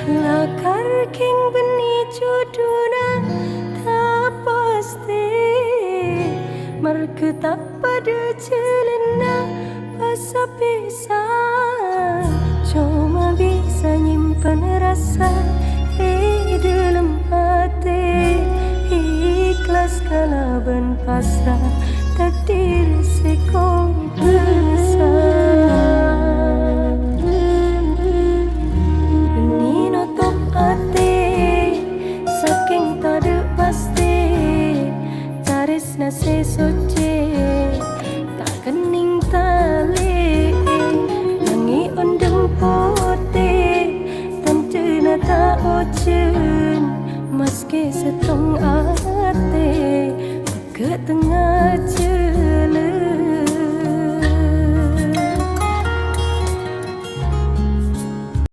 Lakar king beni juduna tak pasti, mereka tak pada celana pasal pisah. Cuma bisa nyimpen rasa di dalam hati, ikhlas kala ben pasrah takdir sekong besar. Beni nutup hati saking tade pasti, taris nasi suci tak kening tali, nangi undang putih tentu tak ucun, meski setong hati ke tengah